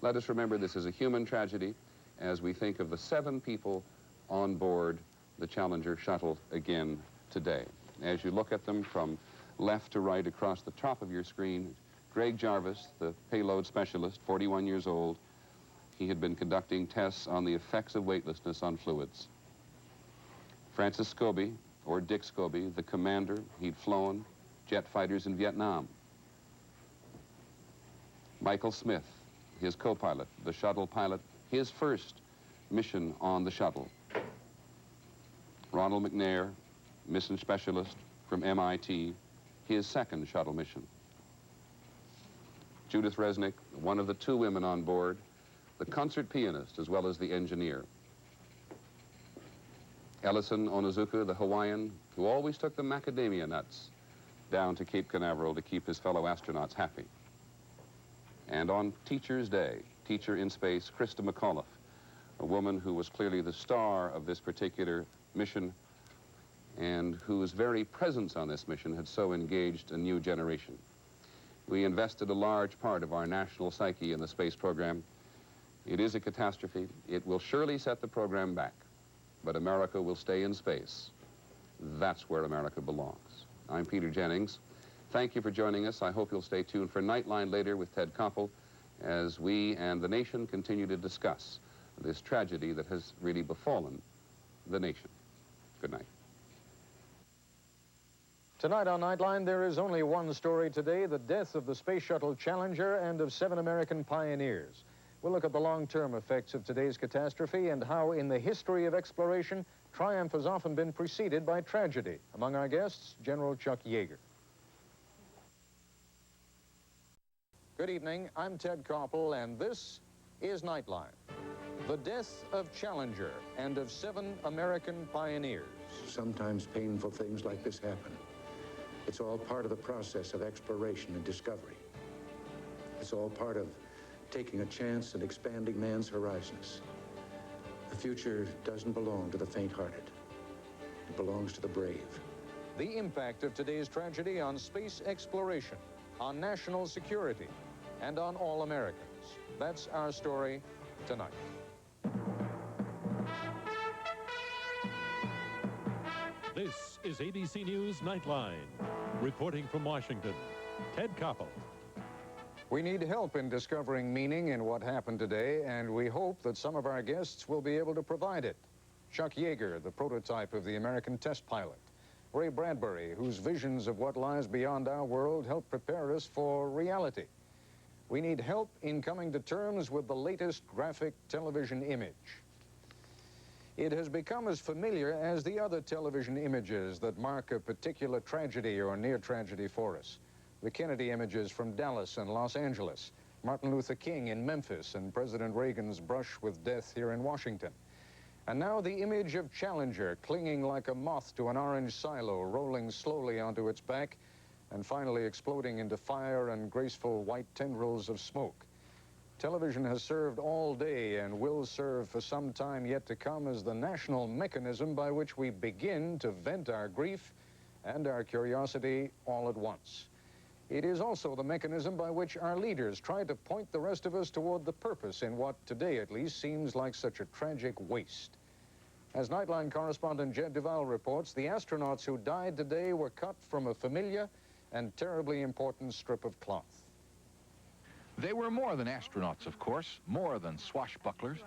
Let us remember this is a human tragedy as we think of the 7 people on board the Challenger shuttle again today. As you look at them from left to right across the top of your screen, Greg Jarvis, the payload specialist, 41 years old. He had been conducting tests on the effects of weightlessness on fluids. Francis Scobie, or Dick Scobie, the commander. He'd flown jet fighters in Vietnam. Michael Smith, his co-pilot, the shuttle pilot, his first mission on the shuttle. Ronald McNair, mission specialist from MIT, his second shuttle mission. Judith Resnick, one of the 2 women on board, the concert pianist as well as the engineer. Ellison Onizuka, the Hawaiian, who always took the macadamia nuts down to Cape Canaveral to keep his fellow astronauts happy. And on Teacher's Day, teacher in space, Krista McAuliffe, a woman who was clearly the star of this particular mission and whose very presence on this mission had so engaged a new generation. We invested a large part of our national psyche in the space program. It is a catastrophe. It will surely set the program back, but America will stay in space. That's where America belongs. I'm Peter Jennings. Thank you for joining us. I hope you'll stay tuned for Nightline later with Ted Koppel as we and the nation continue to discuss this tragedy that has really befallen the nation. Good night. Tonight on Nightline, there is only one story today, the death of the Space Shuttle Challenger and of 7 American pioneers. We'll look at the long-term effects of today's catastrophe and how, in the history of exploration, triumph has often been preceded by tragedy. Among our guests, General Chuck Yeager. Good evening, I'm Ted Koppel, and this is Nightline. The death of Challenger and of 7 American pioneers. Sometimes painful things like this happen. It's all part of the process of exploration and discovery. It's all part of taking a chance and expanding man's horizons. The future doesn't belong to the faint-hearted. It belongs to the brave. The impact of today's tragedy on space exploration, on national security, and on all Americans. That's our story tonight. This is ABC News Nightline. Reporting from Washington, Ted Koppel. We need help in discovering meaning in what happened today, and we hope that some of our guests will be able to provide it. Chuck Yeager, the prototype of the American test pilot. Ray Bradbury, whose visions of what lies beyond our world help prepare us for reality. We need help in coming to terms with the latest graphic television image. It has become as familiar as the other television images that mark a particular tragedy or near tragedy for us. The Kennedy images from Dallas and Los Angeles, Martin Luther King in Memphis, and President Reagan's brush with death here in Washington. And now the image of Challenger clinging like a moth to an orange silo, rolling slowly onto its back, and finally exploding into fire and graceful white tendrils of smoke. Television has served all day and will serve for some time yet to come as the national mechanism by which we begin to vent our grief and our curiosity all at once. It is also the mechanism by which our leaders try to point the rest of us toward the purpose in what today at least seems like such a tragic waste. As Nightline correspondent Jed Duval reports, the astronauts who died today were cut from a familiar and terribly important strip of cloth. They were more than astronauts, of course, more than swashbucklers.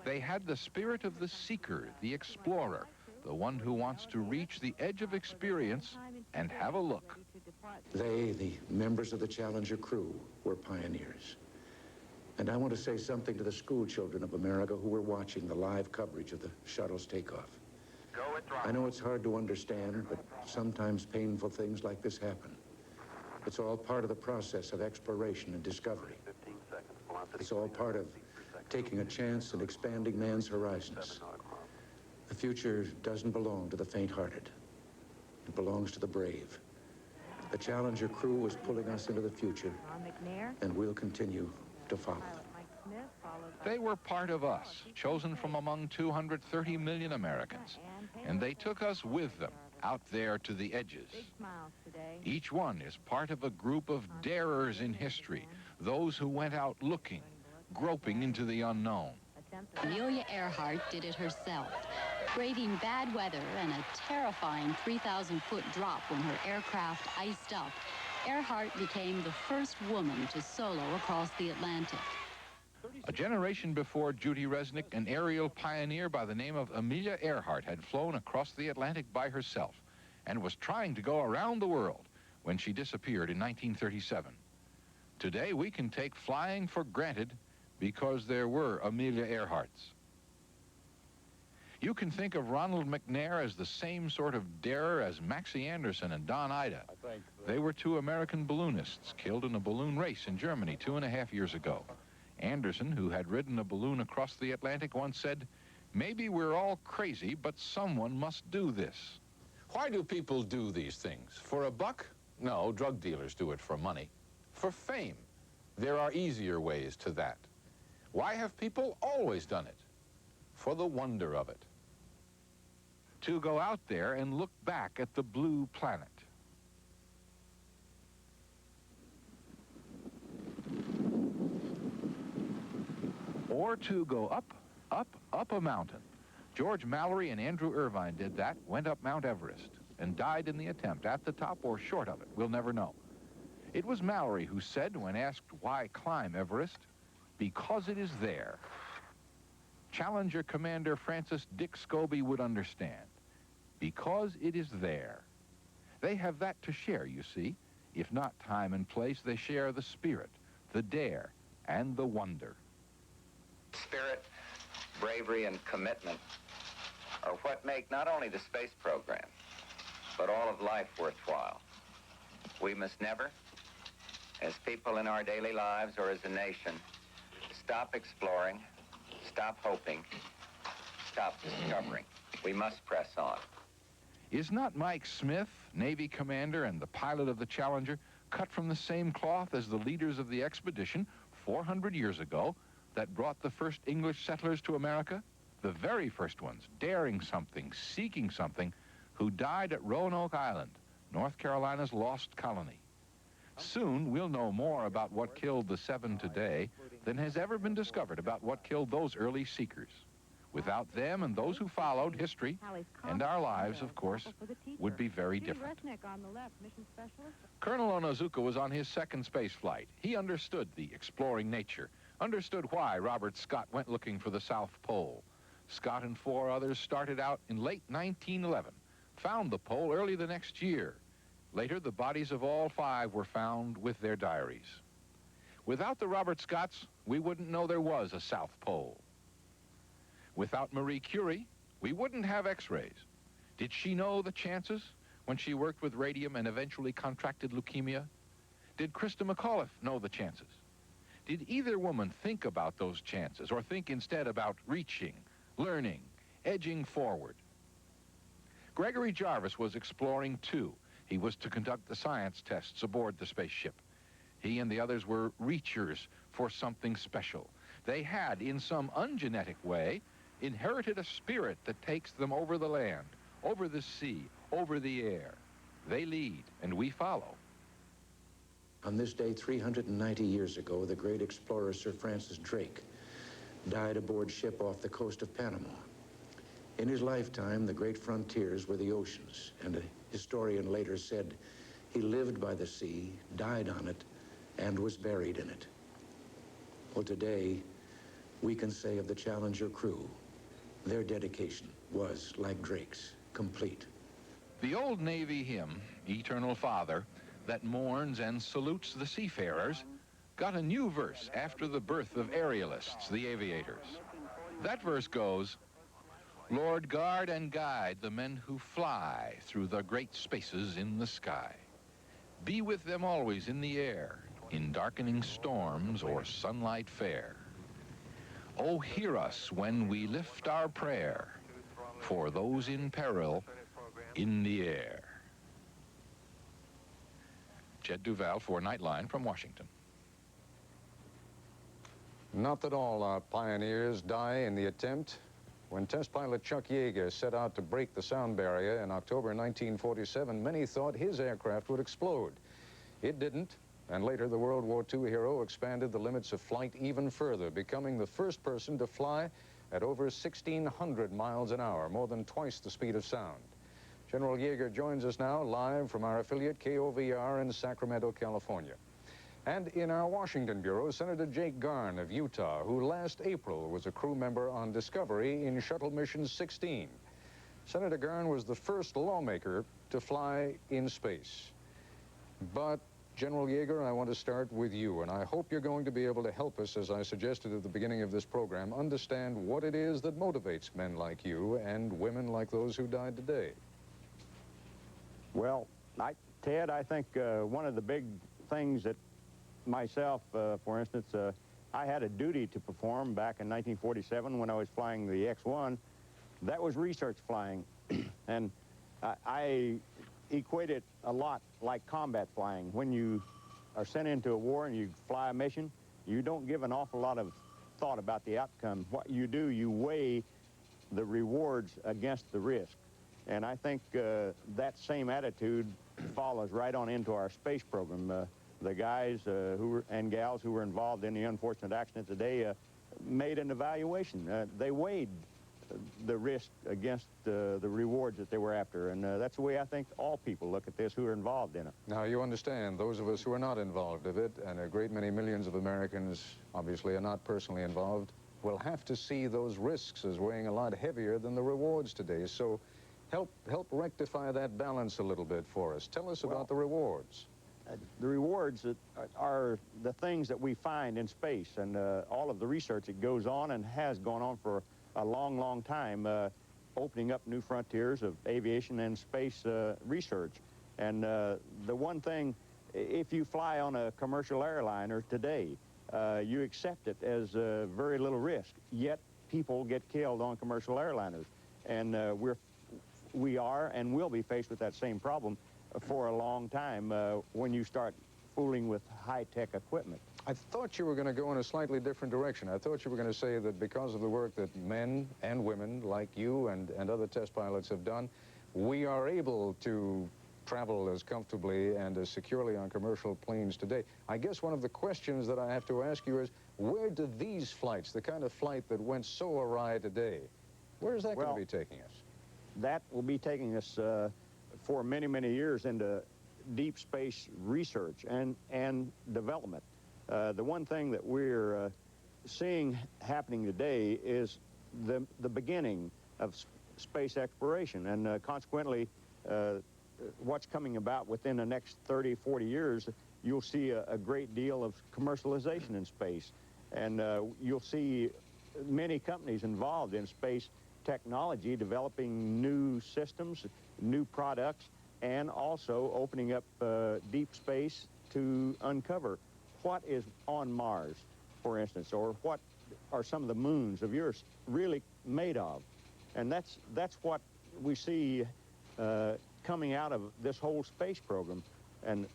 They had the spirit of the seeker, the explorer, the one who wants to reach the edge of experience and have a look. They, the members of the Challenger crew, were pioneers. And I want to say something to the school children of America who were watching the live coverage of the shuttle's takeoff. I know it's hard to understand, but sometimes painful things like this happen. It's all part of the process of exploration and discovery. It's all part of taking a chance and expanding man's horizons. The future doesn't belong to the faint-hearted. It belongs to the brave. The Challenger crew was pulling us into the future, and we'll continue to follow. They were part of us, chosen from among 230 million Americans, and they took us with them out there to the edges. Each one is part of a group of darers in history, those who went out looking, groping into the unknown. Amelia Earhart did it herself, braving bad weather and a terrifying 3,000-foot drop when her aircraft iced up. Earhart became the first woman to solo across the Atlantic. A generation before Judy Resnick, an aerial pioneer by the name of Amelia Earhart had flown across the Atlantic by herself and was trying to go around the world when she disappeared in 1937. Today, we can take flying for granted because there were Amelia Earharts. You can think of Ronald McNair as the same sort of darer as Maxie Anderson and Don Ida. They were two American balloonists killed in a balloon race in Germany 2.5 years ago. Anderson, who had ridden a balloon across the Atlantic, once said, "Maybe we're all crazy, but someone must do this." Why do people do these things? For a buck? No, drug dealers do it for money. For fame? There are easier ways to that. Why have people always done it? For the wonder of it. To go out there and look back at the blue planet. Or to go up, up, up a mountain. George Mallory and Andrew Irvine did that, went up Mount Everest, and died in the attempt, at the top or short of it. We'll never know. It was Mallory who said, when asked why climb Everest, "Because it is there." Challenger Commander Francis Dick Scobie would understand. Because it is there. They have that to share, you see. If not time and place, they share the spirit, the dare, and the wonder. Spirit, bravery, and commitment are what make not only the space program, but all of life worthwhile. We must never, as people in our daily lives or as a nation, stop exploring, stop hoping, stop discovering. We must press on. Is not Mike Smith, Navy commander and the pilot of the Challenger, cut from the same cloth as the leaders of the expedition 400 years ago that brought the first English settlers to America? The very first ones, daring something, seeking something, who died at Roanoke Island, North Carolina's lost colony. Soon, we'll know more about what killed the 7 today than has ever been discovered about what killed those early seekers. Without them and those who followed, history and our lives, of course, would be very different. Colonel Onizuka was on his second space flight. He understood the exploring nature, understood why Robert Scott went looking for the South Pole. Scott and 4 others started out in late 1911, found the pole early the next year. Later, the bodies of all 5 were found with their diaries. Without the Robert Scotts, we wouldn't know there was a South Pole. Without Marie Curie, we wouldn't have X-rays. Did she know the chances when she worked with radium and eventually contracted leukemia? Did Christa McAuliffe know the chances? Did either woman think about those chances or think instead about reaching, learning, edging forward? Gregory Jarvis was exploring too. He was to conduct the science tests aboard the spaceship. He and the others were reachers for something special. They had, in some ungenetic way, inherited a spirit that takes them over the land, over the sea, over the air. They lead, and we follow. On this day 390 years ago, the great explorer Sir Francis Drake died aboard ship off the coast of Panama. In his lifetime, the great frontiers were the oceans, and a historian later said he lived by the sea, died on it, and was buried in it. Well, today, we can say of the Challenger crew, their dedication was, like Drake's, complete. The old Navy hymn, Eternal Father, that mourns and salutes the seafarers, got a new verse after the birth of aerialists, the aviators. That verse goes, "Lord, guard and guide the men who fly through the great spaces in the sky. Be with them always in the air, in darkening storms or sunlight fair. Oh, hear us when we lift our prayer for those in peril in the air." Jed Duval for Nightline from Washington. Not that all our pioneers die in the attempt. When test pilot Chuck Yeager set out to break the sound barrier in October 1947, many thought his aircraft would explode. It didn't, And later, the World War II hero expanded the limits of flight even further, becoming the first person to fly at over 1,600 miles an hour, more than twice the speed of sound. General Yeager joins us now live from our affiliate KOVR in Sacramento, California. And in our Washington bureau, Senator Jake Garn of Utah, who last April was a crew member on Discovery in Shuttle Mission 16. Senator Garn was the first lawmaker to fly in space. But, General Yeager, I want to start with you, and I hope you're going to be able to help us, as I suggested at the beginning of this program, understand what it is that motivates men like you and women like those who died today. Well, Ted, I think one of the big things that myself, for instance, I had a duty to perform back in 1947 when I was flying the X-1. That was research flying, and I equate it a lot like combat flying. When you are sent into a war and you fly a mission, you don't give an awful lot of thought about the outcome. What you do, you weigh the rewards against the risk. And I think that same attitude follows right on into our space program. The guys and gals who were involved in the unfortunate accident today made an evaluation. They weighed the risk against the rewards that they were after. And that's the way I think all people look at this who are involved in it. Now, you understand, those of us who are not involved in it, and a great many millions of Americans obviously are not personally involved, will have to see those risks as weighing a lot heavier than the rewards today. So help rectify that balance a little bit for us. Tell us about the rewards. The rewards are the things that we find in space, and all of the research that goes on and has gone on for a long, long time, opening up new frontiers of aviation and space research. And the one thing, if you fly on a commercial airliner today, you accept it as very little risk, yet people get killed on commercial airliners. And we are and will be faced with that same problem for a long time when you start fooling with high-tech equipment. I thought you were going to go in a slightly different direction. I thought you were going to say that because of the work that men and women like you and other test pilots have done, we are able to travel as comfortably and as securely on commercial planes today. I guess one of the questions that I have to ask you is, where do these flights, the kind of flight that went so awry today, where is that going to be taking us? That will be taking us for many, many years into deep space research and development. The one thing that we're seeing happening today is the beginning of space exploration, and consequently what's coming about within the next 30, 40 years, you'll see a great deal of commercialization in space, and you'll see many companies involved in space technology developing new systems, new products, and also opening up deep space to uncover what is on Mars, for instance, or what are some of the moons of yours really made of. And that's what we see coming out of this whole space program. And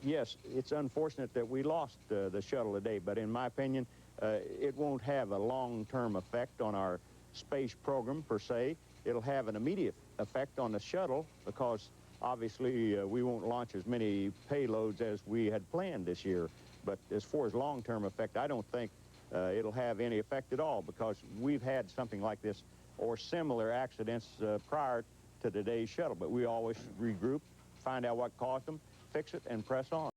yes, it's unfortunate that we lost the shuttle today, but in my opinion, it won't have a long-term effect on our space program per se. It'll have an immediate effect on the shuttle because obviously we won't launch as many payloads as we had planned this year. But as far as long-term effect, I don't think it'll have any effect at all because we've had something like this or similar accidents prior to today's shuttle. But we always regroup, find out what caused them, fix it, and press on.